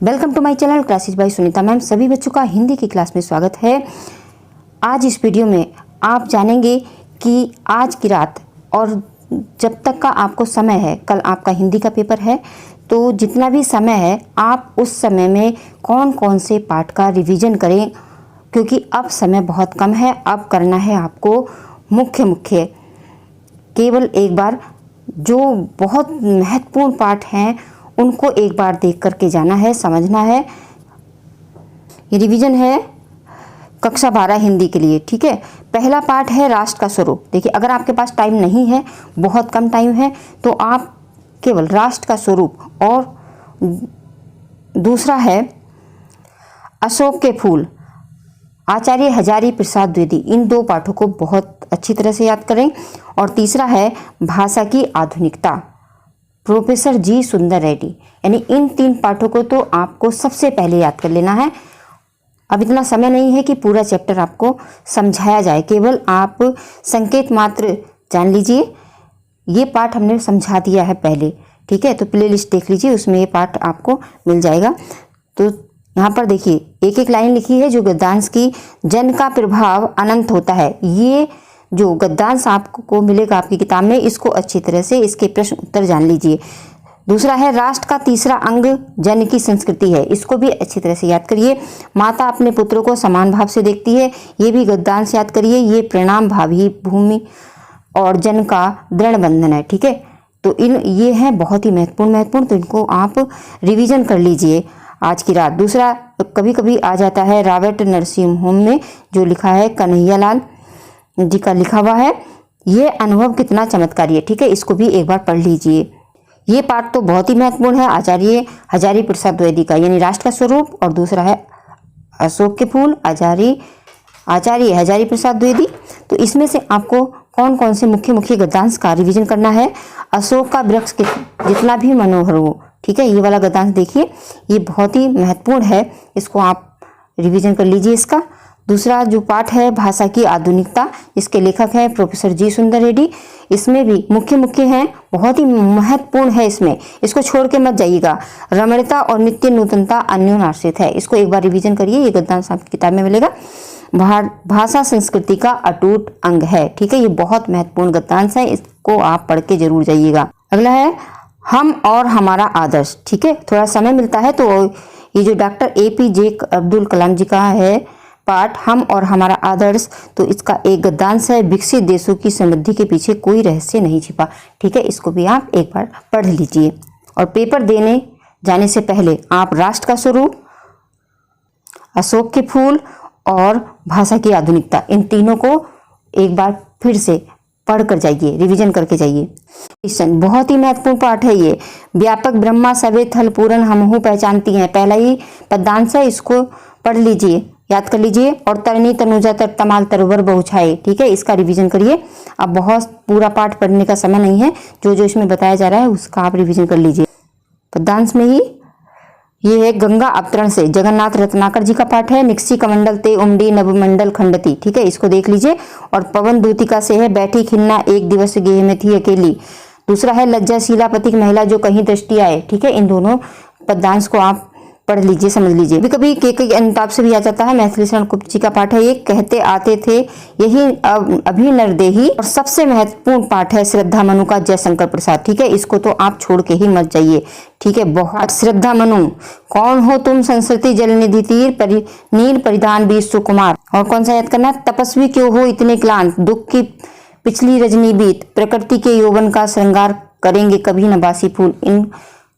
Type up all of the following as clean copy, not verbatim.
Welcome to my channel classes by Sunita ma'am. सभी बच्चों का हिंदी की क्लास में स्वागत है। आज इस वीडियो में आप जानेंगे कि आज की रात और जब तक का आपको समय है, कल आपका हिंदी का पेपर है, तो जितना भी समय है आप उस समय में कौन कौन से पाठ का रिवीजन करें, क्योंकि अब समय बहुत कम है। अब करना है आपको मुख्य केवल एक बार जो बहुत महत्वपूर्ण पाठ हैं उनको एक बार देख करके जाना है, समझना है। ये रिवीजन है कक्षा 12 हिंदी के लिए, ठीक है। पहला पाठ है राष्ट्र का स्वरूप। देखिए, अगर आपके पास टाइम नहीं है, बहुत कम टाइम है, तो आप केवल राष्ट्र का स्वरूप, और दूसरा है अशोक के फूल, आचार्य हजारी प्रसाद द्विवेदी। इन दो पाठों को बहुत अच्छी तरह से याद करें। और तीसरा है भाषा की आधुनिकता, प्रोफेसर जी सुंदर रेड्डी। यानी इन तीन पाठों को तो आपको सबसे पहले याद कर लेना है। अब इतना समय नहीं है कि पूरा चैप्टर आपको समझाया जाए, केवल आप संकेत मात्र जान लीजिए। ये पाठ हमने समझा दिया है पहले, ठीक है। तो प्ले लिस्ट देख लीजिए, उसमें ये पाठ आपको मिल जाएगा। तो यहाँ पर देखिए, एक एक लाइन लिखी है जो गद्यांश की, जन का प्रभाव अनंत होता है। ये जो गद्यांश आपको मिलेगा आपकी किताब में, इसको अच्छी तरह से इसके प्रश्न उत्तर जान लीजिए। दूसरा है राष्ट्र का तीसरा अंग जन की संस्कृति है, इसको भी अच्छी तरह से याद करिए। माता अपने पुत्रों को समान भाव से देखती है, ये भी गद्यांश याद करिए। ये परिणाम भावी भूमि और जन का दृढ़ बंधन है, ठीक है। तो ये हैं बहुत ही महत्वपूर्ण, तो इनको आप रिवीजन कर लीजिए आज की रात। दूसरा कभी कभी आ जाता है रॉबर्ट नरसिंह होम में जो लिखा है, कन्हैयालाल जी का लिखा हुआ है, ये अनुभव कितना चमत्कारी है, ठीक है। इसको भी एक बार पढ़ लीजिए। ये पाठ तो बहुत ही महत्वपूर्ण है, आचार्य हजारी प्रसाद द्विवेदी का, यानी राष्ट्र का स्वरूप, और दूसरा है अशोक के फूल, आचार्य हजारी प्रसाद द्विवेदी। तो इसमें से आपको कौन कौन से मुख्य गद्यांश का रिवीजन करना है। अशोक का वृक्ष के जितना भी मनोहर हो, ठीक है, ये वाला गद्यांश देखिए, ये बहुत ही महत्वपूर्ण है, इसको आप रिवीजन कर लीजिए इसका। दूसरा जो पाठ है भाषा की आधुनिकता, इसके लेखक हैं प्रोफेसर जी सुंदर रेड्डी। इसमें भी मुख्य हैं, बहुत ही महत्वपूर्ण है, इसको छोड़ के मत जाइएगा। रमणीयता और नित्य नूतनता अन्योन्याश्रित है, इसको एक बार रिवीजन करिए, ये गद्यांश आपकी किताब में मिलेगा। भाषा संस्कृति का अटूट अंग है, ठीक है, ये बहुत महत्वपूर्ण गद्यांश है, इसको आप पढ़ के जरूर जाइएगा। अगला है हम और हमारा आदर्श, ठीक है। थोड़ा समय मिलता है तो ये जो डॉक्टर APJ अब्दुल कलाम जी का है पाठ, हम और हमारा आदर्श, तो इसका एक गद्यांश है, विकसित देशों की समृद्धि के पीछे कोई रहस्य नहीं छिपा, ठीक है। इसको भी आप एक बार पढ़ लीजिए। और पेपर देने जाने से पहले आप राष्ट्र का स्वरूप, अशोक के फूल और भाषा की आधुनिकता, इन तीनों को एक बार फिर से पढ़ कर जाइए, रिवीजन करके जाइए। बहुत ही महत्वपूर्ण पाठ है ये। व्यापक ब्रह्मा सवे थल पूरन हमहु पहचानती हैं, पहला ही पद्यांश है, इसको पढ़ लीजिए, याद कर लीजिए। और तरनी तनुजा तर तमाल तरवर बहुछाए, ठीक है, इसका रिवीजन करिए। अब बहुत पूरा पाठ पढ़ने का समय नहीं है, जो जो इसमें बताया जा रहा है उसका आप रिवीजन कर लीजिए। पद्यांश में ही ये है गंगा अवतरण से, जगन्नाथ रत्नाकर जी का पाठ है। निक्सी कमंडल ते उमड़ी नवमंडल खंडती, ठीक है, इसको देख लीजिए। और पवन दूतिका से है, बैठी खिन्ना एक दिवस गेह में थी अकेली। दूसरा है लज्जाशीला पथिक महिला जो कहीं दृष्टि आए, ठीक है। इन दोनों पद्यांश को आप पढ़ लीजिए, समझ लीजिए। कभी कभी के अमिताभ से भी आ जाता है, मैथिली शरण गुप्त जी का पाठ है ये, कहते आते थे यही अभी नरदेही। और सबसे महत्वपूर्ण पाठ है श्रद्धा मनु का, जयशंकर प्रसाद, ठीक है, इसको तो आप छोड़ के ही मत जाइए, ठीक है। बहुत श्रद्धा मनु, कौन हो तुम संस्कृति जल निधि तीर नील परिधान बीस सुकुमार। और कौन सा याद करना, तपस्वी क्यों हो इतने क्लांत, दुख की पिछली रजनी बीत, प्रकृति के यौवन का श्रृंगार करेंगे कभी न बासी फूल। इन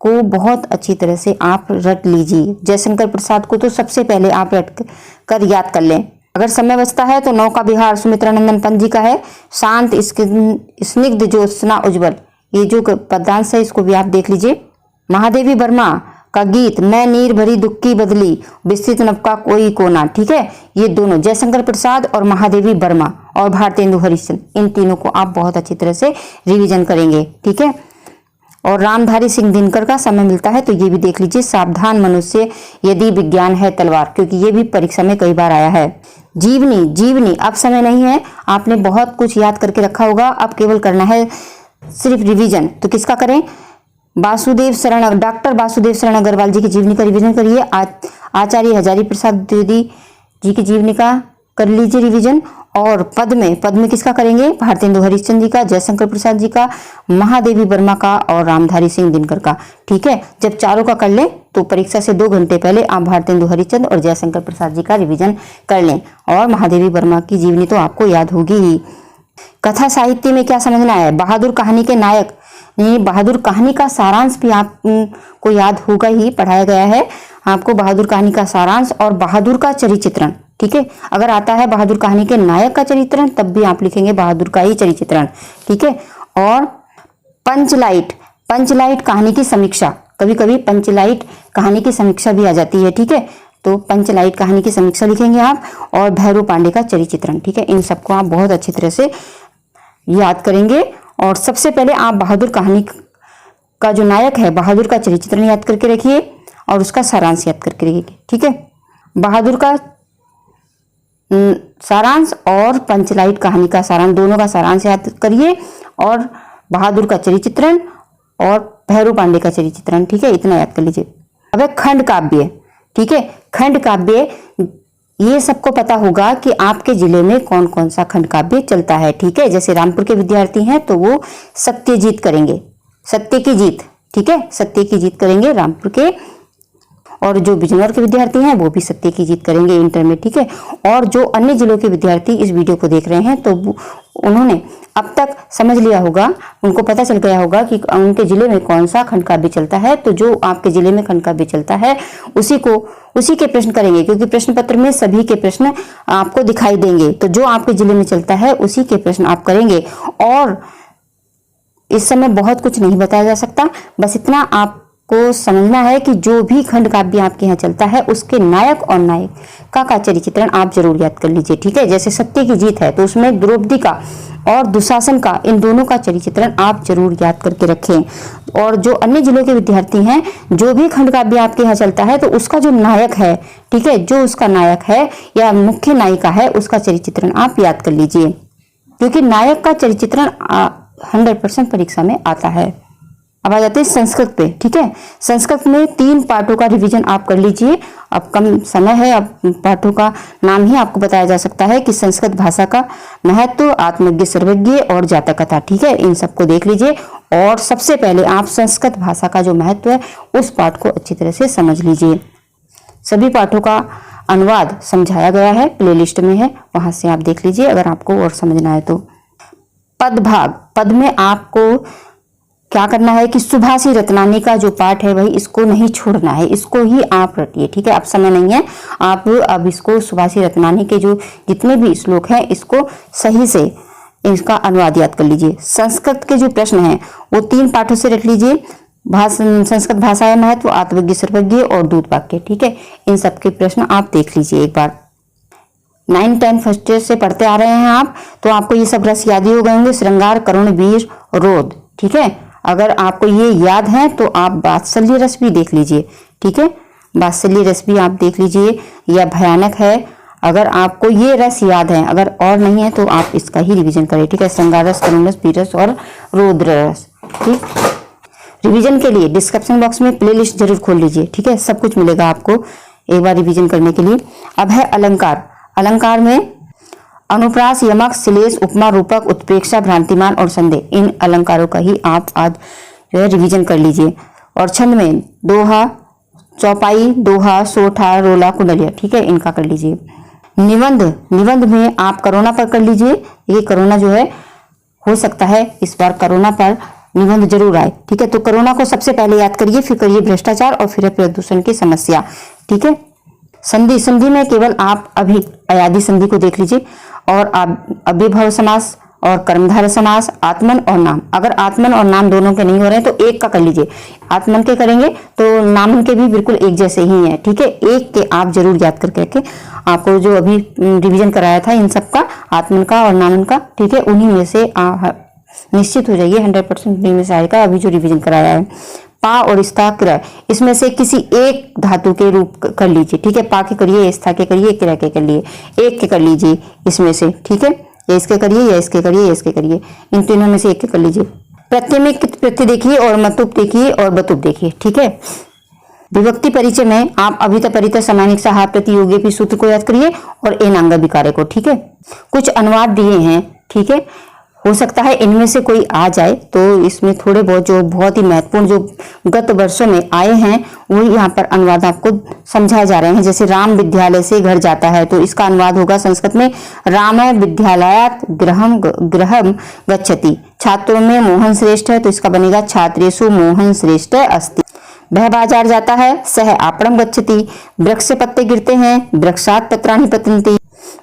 को बहुत अच्छी तरह से आप रट लीजिए। जयशंकर प्रसाद को तो सबसे पहले आप रट कर याद कर लें। अगर समय बचता है तो नौका विहार सुमित्रानंदन पंत जी का है, शांत स्निग्ध ज्योत्सना उज्जवल, ये जो पद्यांश है इसको भी आप देख लीजिए। महादेवी वर्मा का गीत, मैं नीर भरी दुख की बदली, विस्तृत नभ का कोई कोना, ठीक है। ये दोनों जयशंकर प्रसाद और महादेवी वर्मा और भारतेंदु हरिश्चंद्र, इन तीनों को आप बहुत अच्छी तरह से रिवीजन करेंगे, ठीक है। और रामधारी सिंह दिनकर का समय मिलता है तो ये भी देख लीजिए। सावधान मनुष्य यदि विज्ञान है तलवार, क्योंकि ये भी परीक्षा में कई बार आया है। जीवनी, अब समय नहीं है, आपने बहुत कुछ याद करके रखा होगा, अब केवल करना है सिर्फ रिवीजन। तो किसका करें, डॉक्टर वासुदेव शरण अग्रवाल जी की जीवनी का रिवीजन करिए। आचार्य हजारी प्रसाद द्विवेदी जी की जीवनी का कर लीजिए रिवीजन। और पद में किसका करेंगे? भारतेंदु हरिश्चंद्र जी का, जयशंकर प्रसाद जी का, महादेवी वर्मा का और रामधारी सिंह दिनकर का। ठीक है, जब चारों का कर लें तो परीक्षा से 2 घंटे पहले आप भारतेंदु हरिश्चंद्र और जयशंकर प्रसाद जी का रिवीजन कर लें। और महादेवी वर्मा की जीवनी तो आपको याद होगी ही। कथा साहित्य में क्या समझना है? बहादुर कहानी के नायक, नहीं, बहादुर कहानी का सारांश भी आपको याद होगा ही, पढ़ाया गया है आपको बहादुर कहानी का सारांश और बहादुर का चरित्रण। ठीक है, अगर आता है बहादुर कहानी के नायक का चरित्रण तब भी आप लिखेंगे बहादुर का ही चरित्रण। ठीक है, और पंचलाइट कहानी की समीक्षा, कभी कभी पंचलाइट कहानी की समीक्षा भी आ जाती है। ठीक है, तो पंचलाइट कहानी की समीक्षा लिखेंगे आप। और भैरव पांडे का चरित्रण। ठीक है, इन सबको आप बहुत अच्छी तरह से याद करेंगे। और सबसे पहले आप बहादुर कहानी का जो नायक है बहादुर का चरित्रण याद करके रखिए और उसका सारांश याद करके रखिए। ठीक है, बहादुर का सारांश और पंचलाइट कहानी का सारांश, दोनों का सारांश याद करिए और बहादुर का चरित्रण और भैरव पांडे का चरित्रण। ठीक है, इतना याद कर लीजिए। अब है खंड काव्य। ठीक है, खंड काव्य, ये सबको पता होगा कि आपके जिले में कौन कौन सा खंड काव्य चलता है। ठीक है, जैसे रामपुर के विद्यार्थी हैं तो वो सत्यजीत करेंगे, सत्य की जीत। ठीक है, सत्य की जीत करेंगे रामपुर के। और जो बिजनौर के विद्यार्थी हैं वो भी सत्य की जीत करेंगे इंटर में। ठीक है, और जो अन्य जिलों के विद्यार्थी इस वीडियो को देख रहे हैं तो उन्होंने अब तक समझ लिया होगा, उनको पता चल गया होगा कि उनके जिले में कौन सा खंड काव्य चलता है। तो जो आपके जिले में खंड काव्य चलता है उसी के प्रश्न करेंगे, क्योंकि प्रश्न पत्र में सभी के प्रश्न आपको दिखाई देंगे। तो जो आपके जिले में चलता है उसी के प्रश्न आप करेंगे। और इस समय बहुत कुछ नहीं बताया जा सकता, बस इतना आपको समझना है कि जो भी खंड काव्य आपके यहाँ चलता है उसके नायक और नायिका का चरित्रण आप जरूर याद कर लीजिए। ठीक है, जैसे सत्य की जीत है तो उसमें द्रौपदी का और दुशासन का, इन दोनों का चरित्रण आप जरूर याद करके रखें। और जो अन्य जिलों के विद्यार्थी हैं, जो भी खंड काव्य आपके यहाँ चलता है तो उसका जो नायक है, ठीक है, जो उसका नायक है या मुख्य नायिका है उसका चरित्रण आप याद कर लीजिए, क्योंकि नायक का चरित्रण 100% परीक्षा में आता है। अब आ जाते हैं संस्कृत पे। ठीक है, संस्कृत में 3 पाठों का रिवीजन आप कर लीजिए। अब कम समय है, अब पाठों का नाम ही आपको बताया जा सकता है कि संस्कृत भाषा का महत्व, आत्मज्ञ सर्वज्ञ और जातक कथा। ठीक है, इन सबको देख लीजिए। और सबसे पहले आप संस्कृत भाषा का जो महत्व है उस पाठ को अच्छी तरह से समझ लीजिए। सभी पाठों का अनुवाद समझाया गया है, प्लेलिस्ट में है, वहां से आप देख लीजिए अगर आपको और समझना है तो। पद भाग, पद में आपको क्या करना है कि सुभाषी रत्नानी का जो पाठ है वही इसको नहीं छोड़ना है, इसको ही आप रटिए। ठीक है, अब समय नहीं है, आप अब इसको सुभाषी रत्नानी के जो जितने भी श्लोक हैं इसको सही से इसका अनुवाद याद कर लीजिए। संस्कृत के जो प्रश्न हैं वो 3 पाठों से रट लीजिए। संस्कृत भाषा है महत्व, आत्मज्ञ सर्वज्ञ और दूत वाक्य। ठीक है, इन सबके प्रश्न आप देख लीजिए एक बार। 9, 10 फर्स्ट ईयर से पढ़ते आ रहे हैं आप, तो आपको ये सब रस याद ही हो गए होंगे, श्रृंगार, करुण, वीर, रोध। ठीक है, अगर आपको ये याद है तो आप वात्सल्य रस भी देख लीजिए। ठीक है, वात्सल्य रस भी आप देख लीजिए, यह भयानक है। अगर आपको ये रस याद है, अगर और नहीं है तो आप इसका ही रिवीजन करें। ठीक है, श्रृंगार रस, करुण रस, वीर रस और रौद्र रस। ठीक, रिवीजन के लिए डिस्क्रिप्शन बॉक्स में प्लेलिस्ट जरूर खोल लीजिए। ठीक है, सब कुछ मिलेगा आपको एक बार रिवीजन करने के लिए। अब है अलंकार। अलंकार में अनुप्रास, यमक, श्लेष, उपमा, रूपक, उत्प्रेक्षा, भ्रांतिमान और संदेह, इन अलंकारों का ही आप आज जो है रिवीजन कर लीजिए। और छंद में दोहा, चौपाई, दोहा, सोठा, रोला, कुंडलिया। ठीक है, इनका कर लीजिए। निबंध में आप करोना पर कर लीजिए। ये करोना जो है हो सकता है इस बार करोना पर निबंध जरूर आए। ठीक है, तो करोना को सबसे पहले याद करिए, फिर करिए भ्रष्टाचार और फिर प्रदूषण की समस्या। ठीक है, संधि में केवल आप अभी अयादि संधि को देख लीजिए और अव्ययभाव समास और कर्मधारय समास, आत्मन और नाम। अगर आत्मन और नाम दोनों के नहीं हो रहे हैं तो एक का कर लीजिए। आत्मन के करेंगे तो नामन के भी बिल्कुल एक जैसे ही हैं। ठीक है, एक के आप जरूर याद करके रखें। आपको जो अभी रिवीजन कराया था इन सब का, आत्मन का और नामन का, ठीक है, उन्हीं में से निश्चित हो जाइए 100% उन्हीं में से आएगा अभी जो रिवीजन कराया है। पा और स्था क्रय, इसमें से किसी एक धातु के रूप कर लीजिए। ठीक है, पा के करिए, स्था के करिए, क्रय के कर लिए, एक के कर लीजिए इसमें से। ठीक है, या इसके करिए या इसके करिए या इसके करिए, इन तीनों में से एक के कर लीजिए। प्रत्यय में कित प्रत्यय देखिए और मतुप देखिए और बतुप देखिए। ठीक है, विभक्ति परिचय में आप अभित परित समानिक सहा प्रतियोगी सूत्र को याद करिए और एन अंग विकारे को। ठीक है, कुछ अनुवाद दिए हैं। ठीक है, हो सकता है इनमें से कोई आ जाए, तो इसमें थोड़े बहुत जो बहुत ही महत्वपूर्ण जो गत वर्षों में आए हैं वही यहाँ पर अनुवाद आपको समझाए जा रहे हैं। जैसे राम विद्यालय से घर जाता है, तो इसका अनुवाद होगा संस्कृत में राम विद्यालयात गृहम गृहम गच्छति। छात्रों में मोहन श्रेष्ठ है, तो इसका बनेगा छात्रेषु मोहन श्रेष्ठ अस्ति। वह बाजार जाता है, सह आपणम गच्छति। वृक्ष से पत्ते गिरते हैं, वृक्षात पत्राणि पतन्ति।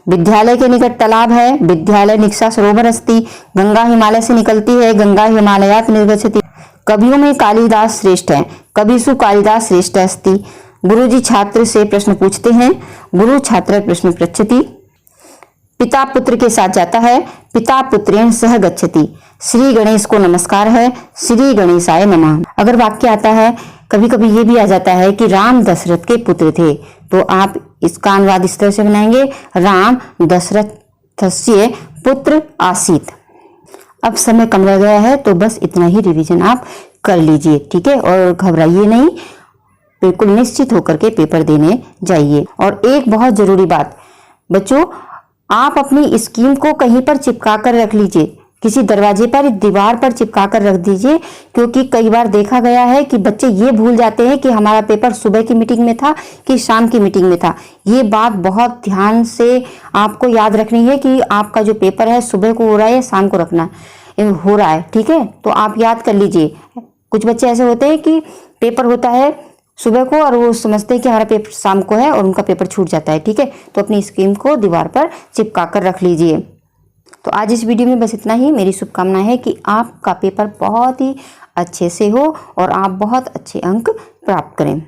विद्यालय के निकट तालाब है, विद्यालय निक्षा सरोवर अस्ति। गंगा हिमालय से निकलती है, गंगा हिमालयात निर्गच्छति। कवियों में कालिदास श्रेष्ठ है, कविषु कालिदास श्रेष्ठ अस्ति। गुरुजी छात्र से प्रश्न पूछते हैं, गुरु छात्र प्रश्न पृच्छति। पिता पुत्र के साथ जाता है, पिता पुत्रेण सह गच्छति। श्री गणेश को नमस्कार है, श्री गणेशाय नमः। अगर वाक्य आता है, कभी कभी ये भी आ जाता है कि राम दशरथ के पुत्र थे, तो आप इसका अनुवाद इस तरह से बनाएंगे, राम दशरथस्य पुत्र आसीत। अब समय कम रह गया है, तो बस इतना ही रिवीजन आप कर लीजिए। ठीक है, और घबराइए नहीं, बिल्कुल निश्चित होकर के पेपर देने जाइए। और एक बहुत जरूरी बात बच्चों, आप अपनी स्कीम को कहीं पर चिपका कर रख लीजिए, किसी दरवाजे पर, दीवार पर चिपका कर रख दीजिए, क्योंकि कई बार देखा गया है कि बच्चे ये भूल जाते हैं कि हमारा पेपर सुबह की मीटिंग में था कि शाम की मीटिंग में था। ये बात बहुत ध्यान से आपको याद रखनी है कि आपका जो पेपर है सुबह को हो रहा है या शाम को रखना हो रहा है। ठीक है, तो आप याद कर लीजिए। कुछ बच्चे ऐसे होते हैं कि पेपर होता है सुबह को और वो समझते हैं कि हमारा पेपर शाम को है और उनका पेपर छूट जाता है। ठीक है, तो अपनी स्कीम को दीवार पर चिपका कर रख लीजिए। तो आज इस वीडियो में बस इतना ही। मेरी शुभकामना है कि आपका पेपर बहुत ही अच्छे से हो और आप बहुत अच्छे अंक प्राप्त करें।